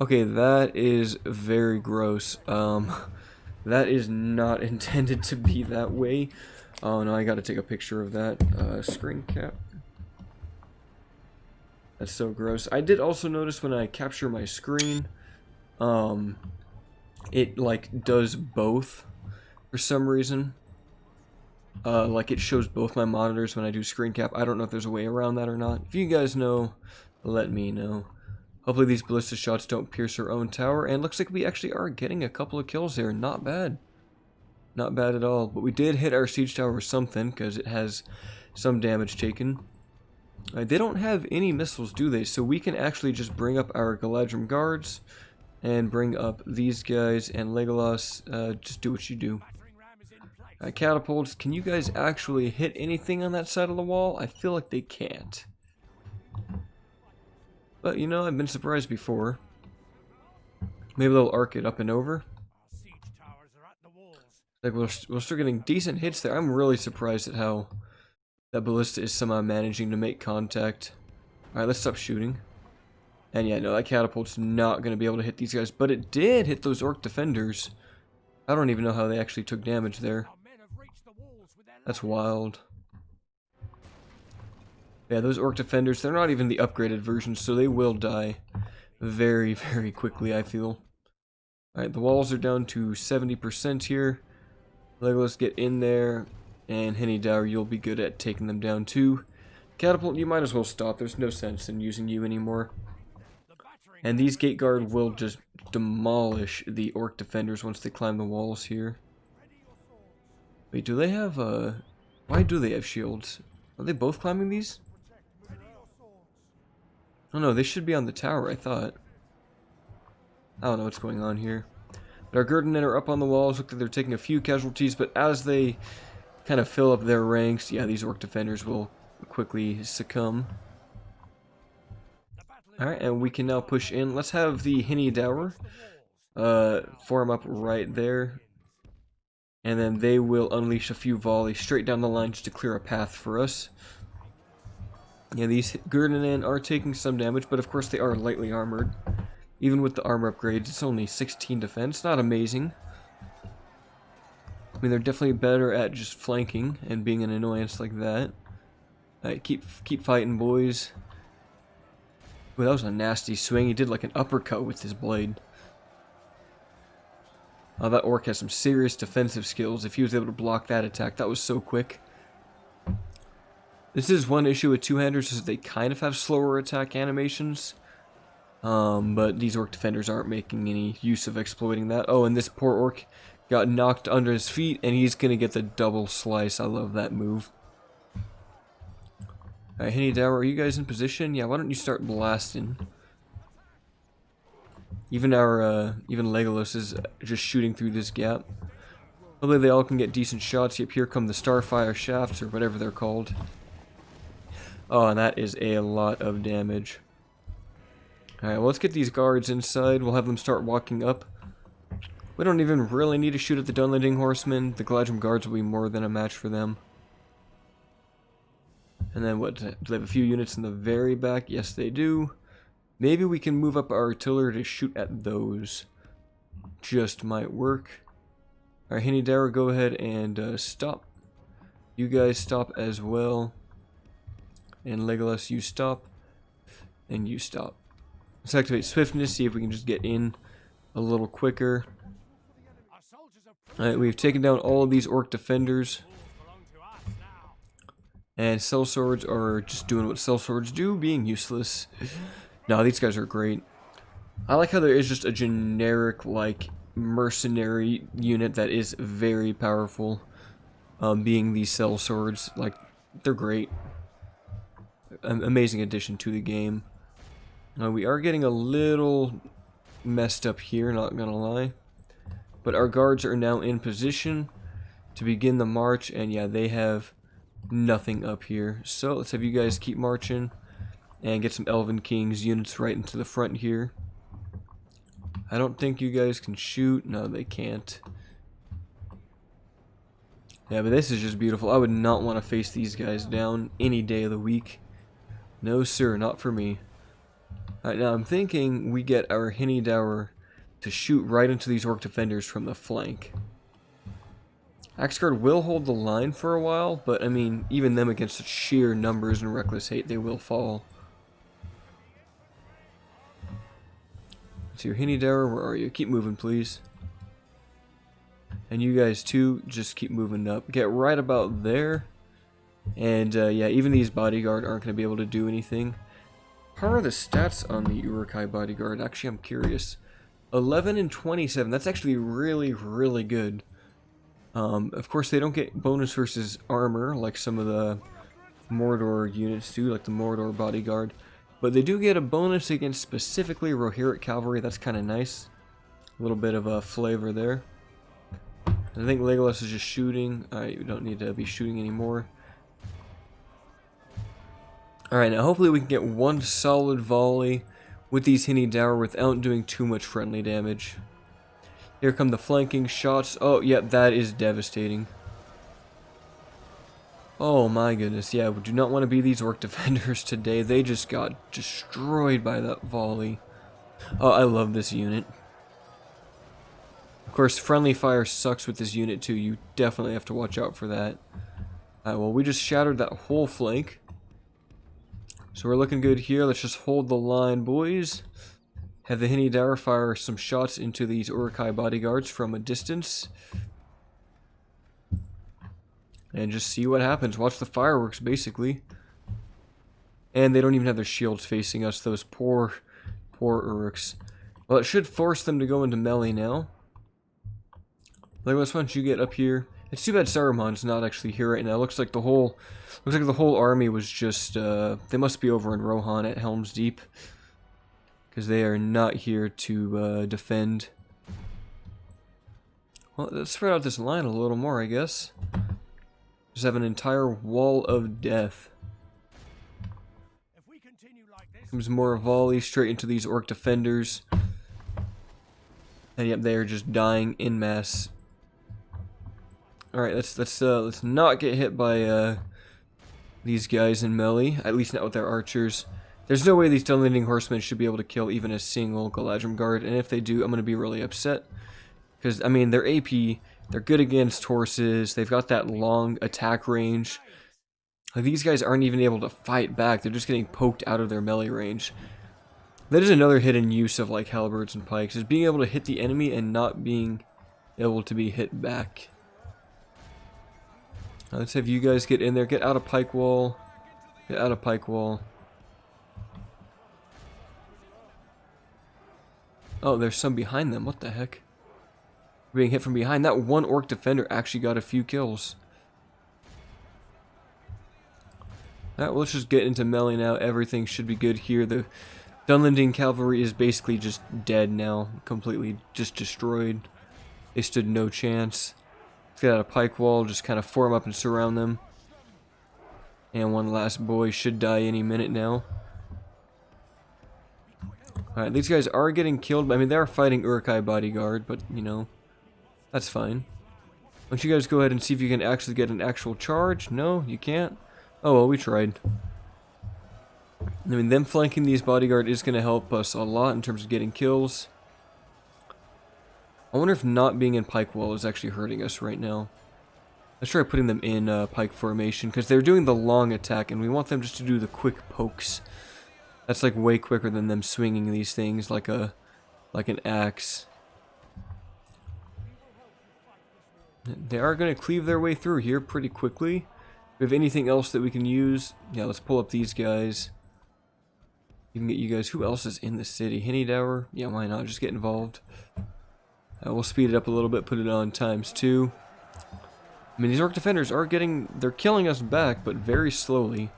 Okay, that is very gross. That is not intended to be that way. Oh no, I gotta take a picture of that. Screen cap. That's so gross. I did also notice when I capture my screen, it like does both for some reason. Like it shows both my monitors when I do screen cap. I don't know if there's a way around that or not. If you guys know, let me know. Hopefully these ballista shots don't pierce our own tower, and looks like we actually are getting a couple of kills there. Not bad. Not bad at all. But we did hit our siege tower with something, because it has some damage taken. They don't have any missiles, do they? So we can actually just bring up our Galadrim guards, and bring up these guys, and Legolas, just do what you do. Catapults, can you guys actually hit anything on that side of the wall? I feel like they can't. But, you know, I've been surprised before. Maybe they'll arc it up and over. Like we're still getting decent hits there. I'm really surprised at how that ballista is somehow managing to make contact. Alright, let's stop shooting. And yeah, no, that catapult's not going to be able to hit these guys. But it did hit those orc defenders. I don't even know how they actually took damage there. That's wild. Yeah, those orc defenders, they're not even the upgraded versions, so they will die very, very quickly, I feel. Alright, the walls are down to 70% here. Legolas, get in there. And Henny Dower, you'll be good at taking them down too. Catapult, you might as well stop. There's no sense in using you anymore. And these gate guard will just demolish the orc defenders once they climb the walls here. Wait, do they have why do they have shields? Are they both climbing these? Oh no, they should be on the tower, I thought. I don't know what's going on here. But our Gurdenin are up on the walls. Look like they're taking a few casualties, but as they kind of fill up their ranks, yeah, these orc defenders will quickly succumb. Alright, and we can now push in. Let's have the Henny Dower form up right there. And then they will unleash a few volleys straight down the line just to clear a path for us. Yeah, these Gurdenin are taking some damage, but of course they are lightly armored. Even with the armor upgrades, it's only 16 defense. Not amazing. I mean, they're definitely better at just flanking and being an annoyance like that. Alright, keep fighting, boys. Well, that was a nasty swing. He did like an uppercut with his blade. Oh, that orc has some serious defensive skills. If he was able to block that attack, that was so quick. This is one issue with two-handers, is they kind of have slower attack animations. But these orc defenders aren't making any use of exploiting that. Oh, and this poor orc got knocked under his feet, and he's going to get the double slice. I love that move. Alright, Henny Dower, are you guys in position? Yeah, why don't you start blasting? Even Legolas is just shooting through this gap. Hopefully they all can get decent shots. Yep, here come the Starfire shafts, or whatever they're called. Oh, and that is a lot of damage. Alright, well, let's get these guards inside. We'll have them start walking up. We don't even really need to shoot at the Dunlending Horsemen. The Gladrum guards will be more than a match for them. And then what? Do they have a few units in the very back? Yes, they do. Maybe we can move up our artillery to shoot at those. Just might work. Alright, Henny Dower, go ahead and stop. You guys stop as well. And Legolas, you stop. And you stop. Let's activate Swiftness, see if we can just get in a little quicker. Alright, we've taken down all of these orc defenders. And sellswords are just doing what sellswords do, being useless. No, these guys are great. I like how there is just a generic, like, mercenary unit that is very powerful. Being these sellswords, like, they're great. Amazing addition to the game. We are getting a little messed up here, not gonna lie. But our guards are now in position to begin the march, and yeah, they have nothing up here. So let's have you guys keep marching and get some Elven Kings units right into the front here. I don't think you guys can shoot. No, they can't. Yeah, but this is just beautiful. I would not want to face these guys down any day of the week. No, sir, not for me. Alright, now I'm thinking we get our Henny Dower to shoot right into these orc defenders from the flank. Axgard will hold the line for a while, but I mean, even them against such sheer numbers and reckless hate, they will fall. So your Henny Dower, where are you? Keep moving, please. And you guys too, just keep moving up. Get right about there. And yeah, even these bodyguard aren't going to be able to do anything. How are the stats on the Uruk-hai bodyguard? Actually, I'm curious. 11 and 27. That's actually really, really good. Of course, they don't get bonus versus armor like some of the Mordor units do, like the Mordor bodyguard. But they do get a bonus against specifically Rohirric cavalry. That's kind of nice. A little bit of a flavor there. I think Legolas is just shooting. Alright, we don't need to be shooting anymore. Alright, now hopefully we can get one solid volley with these Hinny Dower without doing too much friendly damage. Here come the flanking shots. Oh, yep, that is devastating. Oh my goodness, yeah, we do not want to be these orc defenders today. They just got destroyed by that volley. Oh, I love this unit. Of course, friendly fire sucks with this unit too. You definitely have to watch out for that. Alright, well, we just shattered that whole flank. So we're looking good here. Let's just hold the line, boys. Have the Hinny Dower fire some shots into these Uruk-hai bodyguards from a distance. And just see what happens. Watch the fireworks, basically. And they don't even have their shields facing us, those poor Uruks. Well, it should force them to go into melee now. Legolas, why don't you get up here? It's too bad Saruman's not actually here right now. Looks like the whole army was just they must be over in Rohan at Helm's Deep, because they are not here to defend. Well, let's spread out this line a little more, I guess. Just have an entire wall of death. Comes more volley straight into these orc defenders. And yep, they are just dying en masse. Alright, let's not get hit by these guys in melee, at least not with their archers. There's no way these Dunlending horsemen should be able to kill even a single Galadrim guard, and if they do, I'm going to be really upset. Because, I mean, their AP, they're good against horses, they've got that long attack range. Like, these guys aren't even able to fight back, they're just getting poked out of their melee range. That is another hidden use of, like, halberds and pikes, is being able to hit the enemy and not being able to be hit back. Let's have you guys get in there, get out of pike wall, get out of pike wall. Oh, there's some behind them, what the heck? Being hit from behind. That one orc defender actually got a few kills. Alright, well, let's just get into melee now. Everything should be good here. The Dunlending cavalry is basically just dead now. Completely just destroyed. They stood no chance. Let's get out a pike wall. Just kind of form up and surround them. And one last boy should die any minute now. Alright, these guys are getting killed. I mean, they are fighting Uruk-hai bodyguard, but, you know, that's fine. Why don't you guys go ahead and see if you can actually get an actual charge? No, you can't? Oh, well, we tried. I mean, them flanking these bodyguard is going to help us a lot in terms of getting kills. I wonder if not being in pike wall is actually hurting us right now. Let's try putting them in pike formation, because they're doing the long attack, and we want them just to do the quick pokes. That's like way quicker than them swinging these things like an axe. They are going to cleave their way through here pretty quickly. If we have anything else that we can use, yeah, let's pull up these guys. You can get you guys. Who else is in the city? Hinny Dower? Yeah, why not? Just get involved. We'll speed it up a little bit, put it on ×2. I mean, these orc defenders are they're killing us back, but very slowly.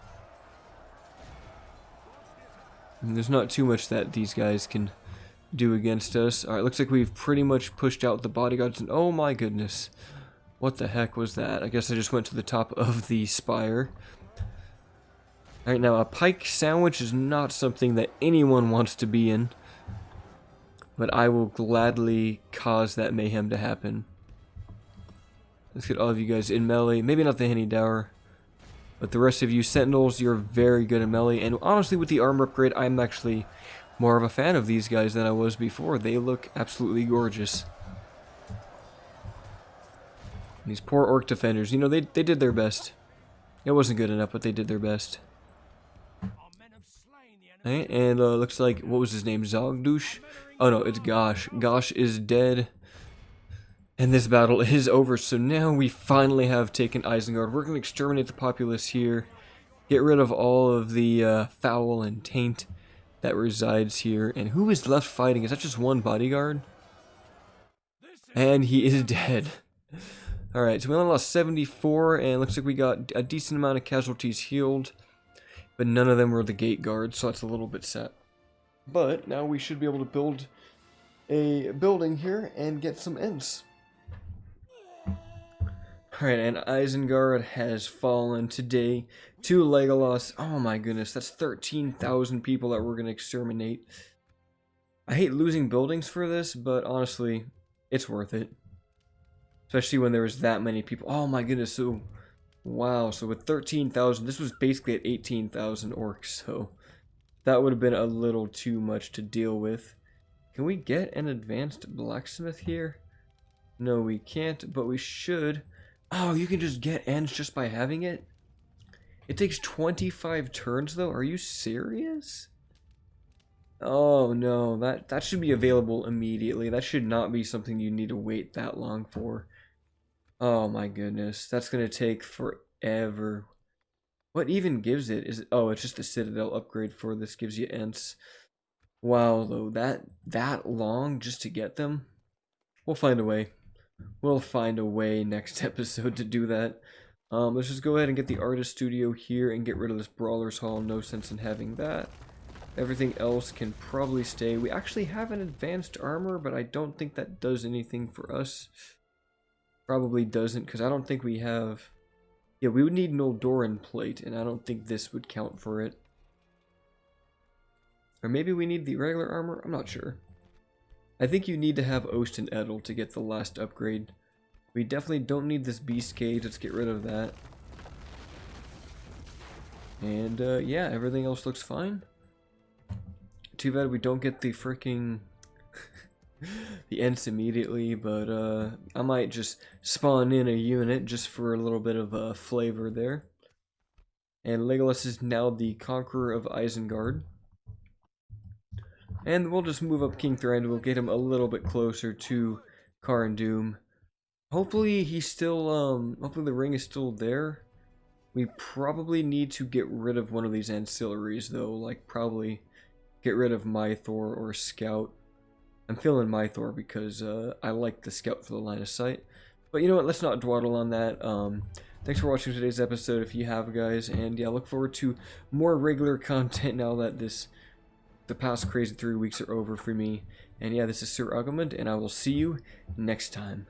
And there's not too much that these guys can do against us. Alright, looks like we've pretty much pushed out the bodyguards, and oh my goodness. What the heck was that? I guess I just went to the top of the spire. Alright, now a pike sandwich is not something that anyone wants to be in. But I will gladly cause that mayhem to happen. Let's get all of you guys in melee. Maybe not the Hinny Dower. But the rest of you sentinels, you're very good at melee. And honestly, with the armor upgrade, I'm actually more of a fan of these guys than I was before. They look absolutely gorgeous. These poor orc defenders, you know, they did their best. It wasn't good enough, but they did their best. Okay, and looks like, what was his name? Zogdush? Oh no, it's Gosh. Gosh is dead. And this battle is over, so now we finally have taken Isengard. We're going to exterminate the populace here. Get rid of all of the foul and taint that resides here. And who is left fighting? Is that just one bodyguard? And he is dead. Alright, so we only lost 74, and looks like we got a decent amount of casualties healed. But none of them were the gate guards, so that's a little bit sad. But now we should be able to build a building here and get some ends. Alright, and Isengard has fallen today to Legolas. Oh my goodness, that's 13,000 people that we're going to exterminate. I hate losing buildings for this, but honestly, it's worth it. Especially when there was that many people. Oh my goodness, so... Wow, so with 13,000, this was basically at 18,000 orcs, so... That would have been a little too much to deal with. Can we get an advanced blacksmith here? No, we can't, but we should. Oh, you can just get ends just by having it? It takes 25 turns, though? Are you serious? Oh, no. That should be available immediately. That should not be something you need to wait that long for. Oh, my goodness. That's going to take forever. What even gives it? Oh, it's just the Citadel upgrade for this gives you Ents. Wow, though, that long just to get them? We'll find a way. We'll find a way next episode to do that. Let's just go ahead and get the artist studio here and get rid of this Brawler's Hall. No sense in having that. Everything else can probably stay. We actually have an advanced armor, but I don't think that does anything for us. Probably doesn't, because I don't think we have... Yeah, we would need an Oldoran plate, and I don't think this would count for it. Or maybe we need the regular armor? I'm not sure. I think you need to have Ost and Edel to get the last upgrade. We definitely don't need this beast cage. Let's get rid of that. And yeah, everything else looks fine. Too bad we don't get the freaking the Ents immediately, but I might just spawn in a unit just for a little bit of flavor there. And Legolas is now the conqueror of Isengard. And we'll just move up King Thranduil, get him a little bit closer to Carn-dûm. Hopefully he's still, hopefully the ring is still there. We probably need to get rid of one of these ancillaries though, like probably get rid of Mythor or Scout. I'm feeling Mythor because I like the Scout for the line of sight. But you know what, let's not dawdle on that. Thanks for watching today's episode if you have, guys. And yeah, look forward to more regular content now that the past crazy 3 weeks are over for me. And yeah, this is Sir Agumund, and I will see you next time.